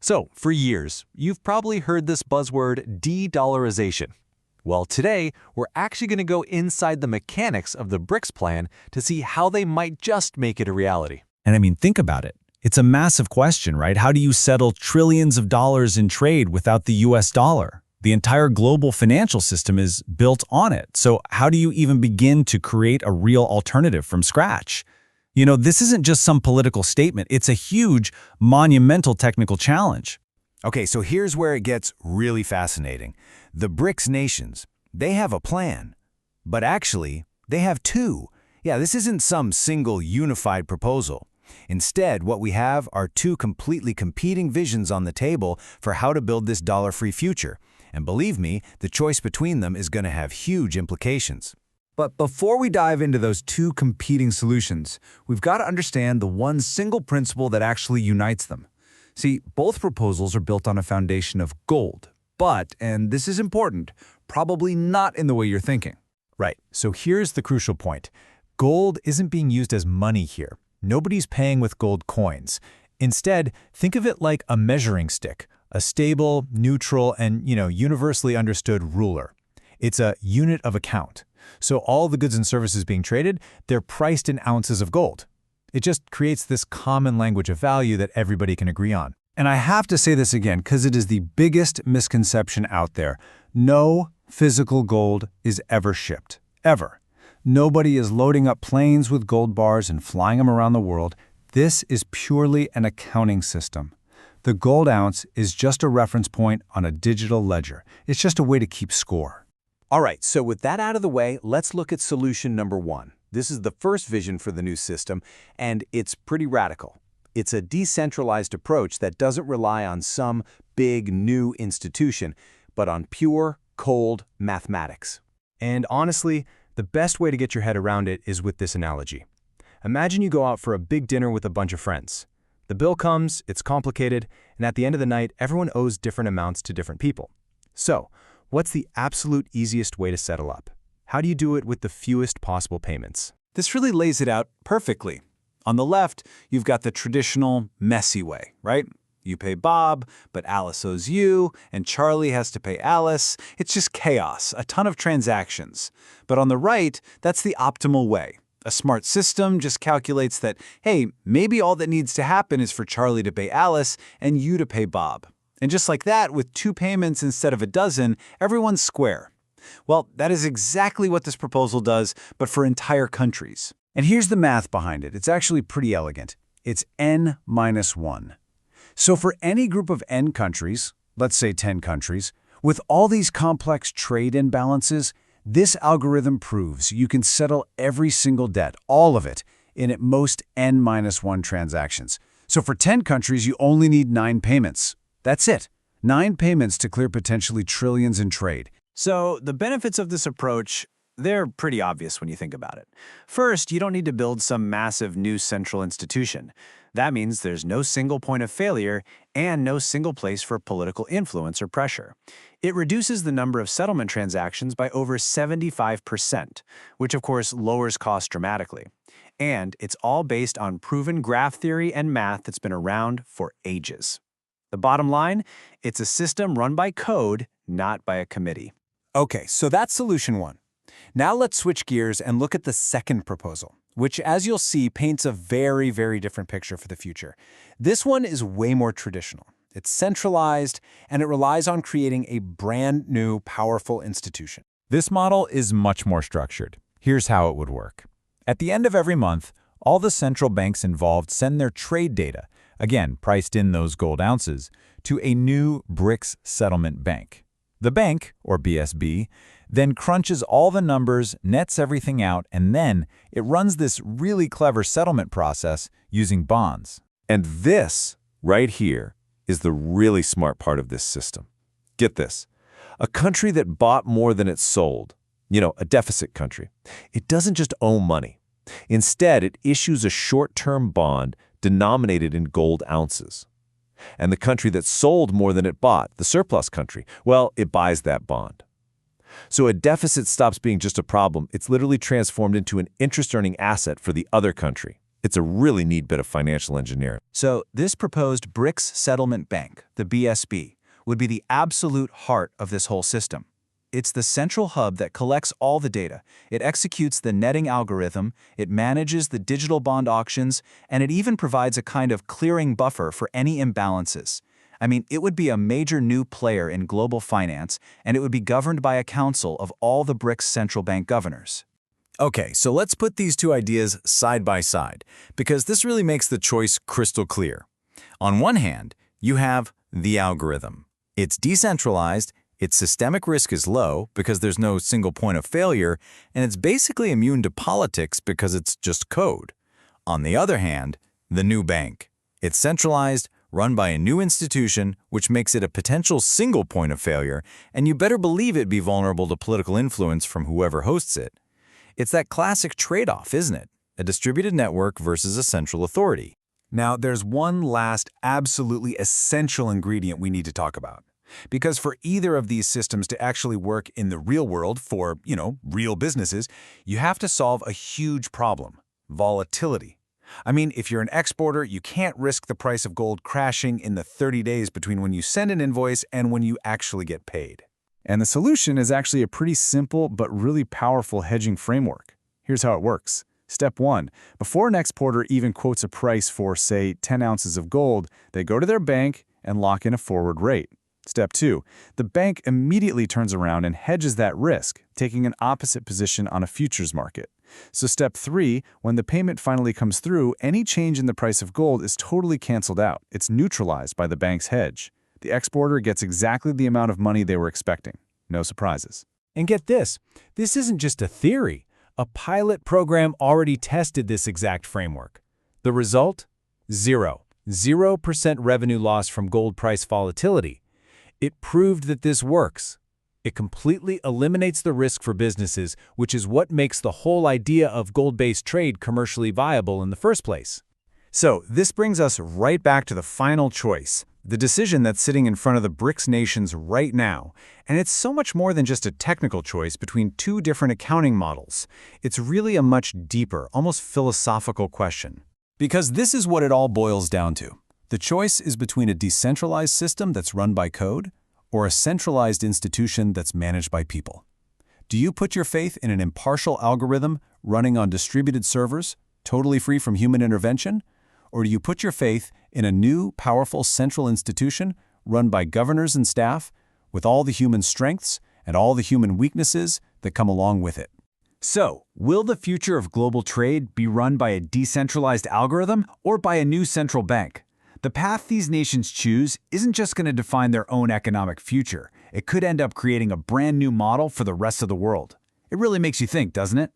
So, for years, you've probably heard this buzzword de-dollarization. Well, today, we're actually going to go inside the mechanics of the BRICS plan to see how they might just make it a reality. And I mean, think about it. It's a massive question, right? How do you settle trillions of dollars in trade without the US dollar? The entire global financial system is built on it. So how do you even begin to create a real alternative from scratch? You know, this isn't just some political statement. It's a huge, monumental technical challenge. Okay, so here's where it gets really fascinating. The BRICS nations, they have a plan. But actually, they have two. Yeah, this isn't some single unified proposal. Instead, what we have are two completely competing visions on the table for how to build this dollar-free future. And believe me, the choice between them is going to have huge implications. But before we dive into those two competing solutions, we've got to understand the one single principle that actually unites them. See, both proposals are built on a foundation of gold, but, and this is important, probably not in the way you're thinking. Right, so here's the crucial point. Gold isn't being used as money here. Nobody's paying with gold coins. Instead, think of it like a measuring stick, a stable, neutral, and, universally understood ruler. It's a unit of account. So all the goods and services being traded, they're priced in ounces of gold. It just creates this common language of value that everybody can agree on. And I have to say this again because it is the biggest misconception out there. No physical gold is ever shipped, ever. Nobody is loading up planes with gold bars and flying them around the world. This is purely an accounting system. The gold ounce is just a reference point on a digital ledger. It's just a way to keep score. All right, so with that out of the way, let's look at solution number one. This is the first vision for the new system, and it's pretty radical. It's a decentralized approach that doesn't rely on some big new institution, but on pure, cold mathematics. And honestly, the best way to get your head around it is with this analogy. Imagine you go out for a big dinner with a bunch of friends. The bill comes, it's complicated, and at the end of the night, everyone owes different amounts to different people. So, what's the absolute easiest way to settle up? How do you do it with the fewest possible payments? This really lays it out perfectly. On the left, you've got the traditional messy way, right? You pay Bob, but Alice owes you, and Charlie has to pay Alice. It's just chaos, a ton of transactions. But on the right, that's the optimal way. A smart system just calculates that, hey, maybe all that needs to happen is for Charlie to pay Alice and you to pay Bob. And just like that, with 2 payments instead of a dozen, everyone's square. Well, that is exactly what this proposal does, but for entire countries. And here's the math behind it. It's actually pretty elegant. It's n-1. So for any group of n countries, let's say 10 countries, with all these complex trade imbalances, this algorithm proves you can settle every single debt, all of it, in at most n-1 transactions. So for 10 countries, you only need 9 payments. That's it. 9 payments to clear potentially trillions in trade. So the benefits of this approach, they're pretty obvious when you think about it. First, you don't need to build some massive new central institution. That means there's no single point of failure and no single place for political influence or pressure. It reduces the number of settlement transactions by over 75%, which of course lowers costs dramatically. And it's all based on proven graph theory and math that's been around for ages. The bottom line, it's a system run by code, not by a committee. Okay, so that's solution one. Now let's switch gears and look at the second proposal, which, as you'll see, paints a very, very different picture for the future. This one is way more traditional. It's centralized, and it relies on creating a brand new, powerful institution. This model is much more structured. Here's how it would work. At the end of every month, all the central banks involved send their trade data, again priced in those gold ounces, to a new BRICS settlement bank. The bank, or BSB, then crunches all the numbers, nets everything out, and then it runs this really clever settlement process using bonds. And this, right here, is the really smart part of this system. Get this. A country that bought more than it sold, a deficit country, it doesn't just owe money. Instead, it issues a short-term bond denominated in gold ounces. And the country that sold more than it bought, the surplus country, well, it buys that bond. So a deficit stops being just a problem. It's literally transformed into an interest-earning asset for the other country. It's a really neat bit of financial engineering. So this proposed BRICS Settlement Bank, the BSB, would be the absolute heart of this whole system. It's the central hub that collects all the data. It executes the netting algorithm, it manages the digital bond auctions, and it even provides a kind of clearing buffer for any imbalances. I mean, it would be a major new player in global finance, and it would be governed by a council of all the BRICS central bank governors. Okay, so let's put these two ideas side by side, because this really makes the choice crystal clear. On one hand, you have the algorithm. It's decentralized, its systemic risk is low because there's no single point of failure, and it's basically immune to politics because it's just code. On the other hand, the new bank. It's centralized, run by a new institution, which makes it a potential single point of failure, and you better believe it'd be vulnerable to political influence from whoever hosts it. It's that classic trade-off, isn't it? A distributed network versus a central authority. Now, there's one last absolutely essential ingredient we need to talk about. Because for either of these systems to actually work in the real world for, real businesses, you have to solve a huge problem: volatility. I mean, if you're an exporter, you can't risk the price of gold crashing in the 30 days between when you send an invoice and when you actually get paid. And the solution is actually a pretty simple but really powerful hedging framework. Here's how it works. Step 1. Before an exporter even quotes a price for, say, 10 ounces of gold, they go to their bank and lock in a forward rate. Step 2. The bank immediately turns around and hedges that risk, taking an opposite position on a futures market. So Step 3, when the payment finally comes through, any change in the price of gold is totally canceled out. It's neutralized by the bank's hedge. The exporter gets exactly the amount of money they were expecting. No surprises. And get this isn't just a theory. A pilot program already tested this exact framework. The result? Zero. 0% revenue loss from gold price volatility. It proved that this works. It completely eliminates the risk for businesses, which is what makes the whole idea of gold-based trade commercially viable in the first place. So this brings us right back to the final choice, the decision that's sitting in front of the BRICS nations right now. And it's so much more than just a technical choice between two different accounting models. It's really a much deeper, almost philosophical question. Because this is what it all boils down to. The choice is between a decentralized system that's run by code or a centralized institution that's managed by people. Do you put your faith in an impartial algorithm running on distributed servers, totally free from human intervention? Or do you put your faith in a new, powerful central institution run by governors and staff with all the human strengths and all the human weaknesses that come along with it? So, will the future of global trade be run by a decentralized algorithm or by a new central bank? The path these nations choose isn't just going to define their own economic future. It could end up creating a brand new model for the rest of the world. It really makes you think, doesn't it?